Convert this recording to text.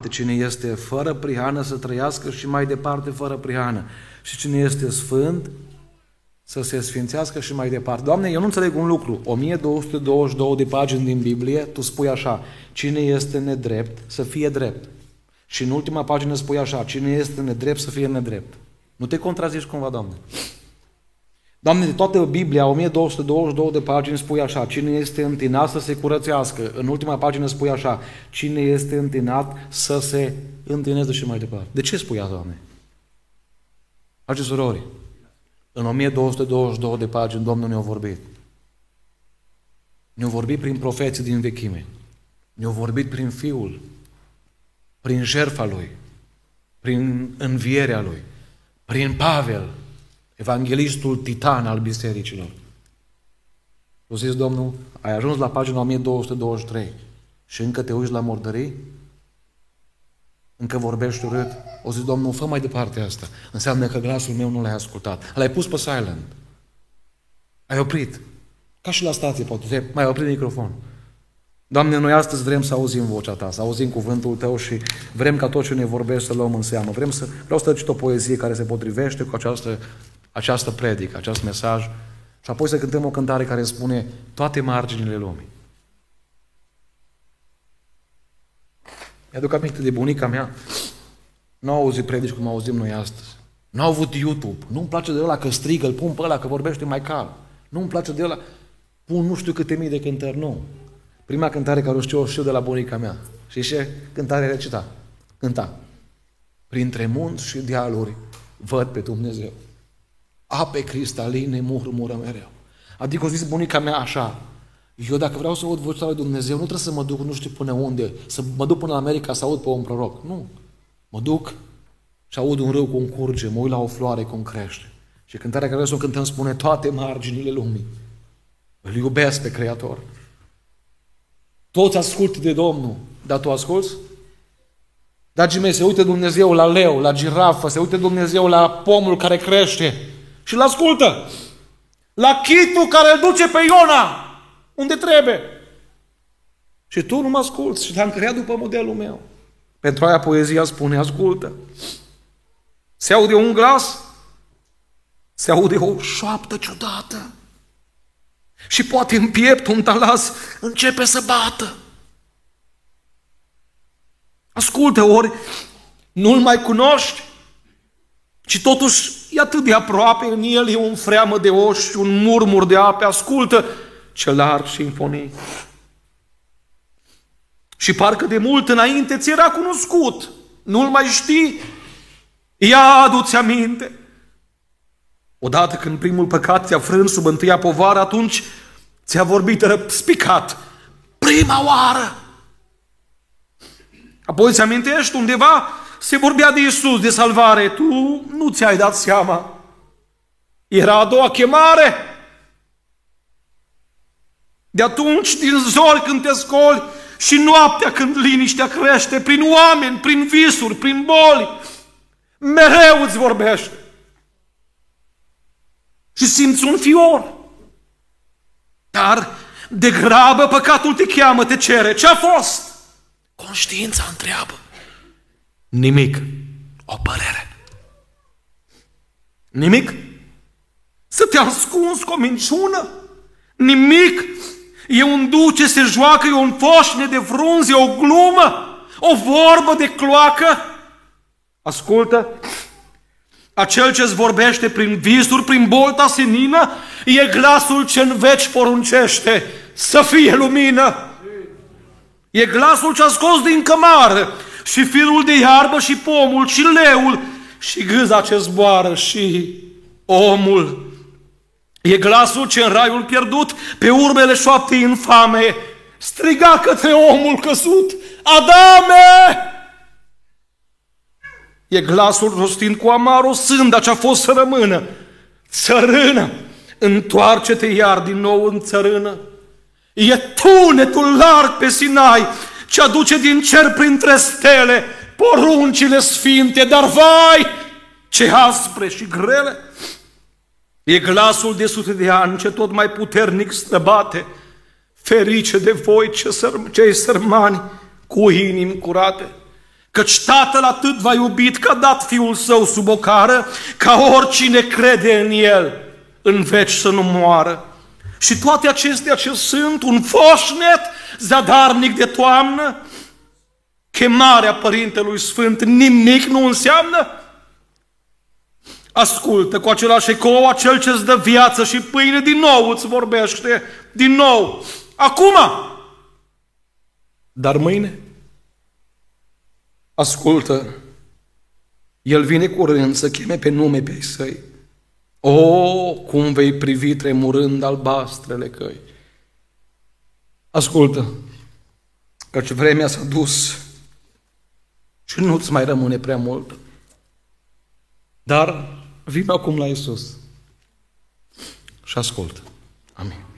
Cine este fără prihană să trăiască și mai departe fără prihană. Și cine este sfânt să se sfințească și mai departe. Doamne, eu nu înțeleg un lucru. 1222 de pagini din Biblie, tu spui așa, cine este nedrept să fie drept. Și în ultima pagină spui așa, cine este nedrept să fie nedrept. Nu te contrazici cumva, Doamne? Doamne, de toată Biblia, 1222 de pagini spui așa, cine este întinat să se curățească. În ultima pagină spui așa, cine este întinat să se întineze și mai departe. De ce spui asta, Doamne? Frate și surori, în 1222 de pagini Domnul ne-a vorbit. Ne-a vorbit prin profeții din vechime. Ne-a vorbit prin Fiul, prin jertfa Lui, prin învierea Lui, prin Pavel, evanghelistul titan al bisericilor. Tu zis, Domnul, ai ajuns la pagina 1223 și încă te uiți la murdării? Încă vorbești urât? O zis, Domnul, fă mai departe asta. Înseamnă că glasul meu nu l-ai ascultat. L-ai pus pe silent. Ai oprit. Ca și la stație, poate. Mai oprit microfon. Doamne, noi astăzi vrem să auzim vocea Ta, să auzim cuvântul Tău și vrem ca tot ce ne vorbești să luăm în seamă. Vreau să recit o poezie care se potrivește cu această predică, acest mesaj și apoi să cântăm o cântare care spune toate marginile lumii. Mi-aduc aminte de bunica mea. Nu au auzit predici cum auzim noi astăzi. Nu au avut YouTube. Nu-mi place de ăla că strigă, îl pun pe ăla că vorbește mai calm. Nu-mi place de ăla, pun nu știu câte mii de cântări. Nu. Prima cântare care o știu de la bunica mea. Și ce cântare recita? Cânta. Printre munți și dealuri văd pe Dumnezeu. Ape cristaline murmură mereu. Adică o zis bunica mea așa, eu dacă vreau să aud vocea lui Dumnezeu, nu trebuie să mă duc nu știu până unde, să mă duc până la America să aud pe un proroc. Nu. Mă duc și aud un râu cum curge, mă uit la o floare cum crește. Și cântarea care o cântăm spune toate marginile lumii. Îl iubesc pe Creator. Toți ascultă de Domnul, dar tu asculți? Dragii mei, se uită Dumnezeu la leu, la girafă, se uită Dumnezeu la pomul care crește și îl ascultă. La chitul care îl duce pe Iona, unde trebuie. Și tu nu mă asculți și te-am creat după modelul meu. Pentru aia poezia spune, ascultă. Se aude un glas, se aude o șoaptă ciudată. Și poate în piept un talas începe să bată. Ascultă, ori nu-l mai cunoști, ci totuși e atât de aproape, în el e un freamă de oși, un murmur de ape, ascultă ce larg simfonii. Și parcă de mult înainte ți era cunoscut, nu-l mai știi, ia adu-ți aminte. Odată când primul păcat ți-a frânt sub întâia povară, atunci ți-a vorbit răspicat, prima oară. Apoi ți amintești, undeva se vorbea de Iisus, de salvare, tu nu ți-ai dat seama. Era a doua chemare. De atunci, din zori când te scoli și noaptea când liniștea crește, prin oameni, prin visuri, prin boli, mereu îți vorbește. Și simți un fior. Dar de grabă păcatul te cheamă, te cere. Ce-a fost? Conștiința întreabă. Nimic. O părere. Nimic? Să te ascunzi cu o minciună? Nimic? E un duc ce se joacă, e un foșne de frunze, o glumă, o vorbă de cloacă? Ascultă, acel ce-ți vorbește prin visuri, prin bolta senină, e glasul ce în veci poruncește să fie lumină. E glasul ce-a scos din cămară și firul de iarbă și pomul și leul și gâza ce zboară și omul. E glasul ce în raiul pierdut, pe urmele șoaptei infame, striga către omul căsut, Adame! E glasul rostind cu amar o sânda ce-a fost să rămână. Țărână, întoarce-te iar din nou în țărână. E tunetul larg pe Sinai, ce aduce din cer printre stele poruncile sfinte, dar vai, ce aspre și grele! E glasul de sute de ani ce tot mai puternic străbate, ferice de voi cei sărmani cu inimi curate, Căci Tatăl atât v-a iubit că a dat Fiul Său sub o cară, ca oricine crede în El în veci să nu moară. Și toate acestea ce sunt un foșnet zadarnic de toamnă, chemarea Părintelui Sfânt nimic nu înseamnă? Ascultă, cu același ecou, acel ce-ți dă viață și pâine, din nou îți vorbește, din nou, acum, dar mâine. Ascultă, El vine curând să cheme pe nume pe ei săi. O, cum vei privi tremurând albastrele căi. Ascultă, căci vremea s-a dus și nu-ți mai rămâne prea mult. Dar vino acum la Iisus și ascultă. Amin.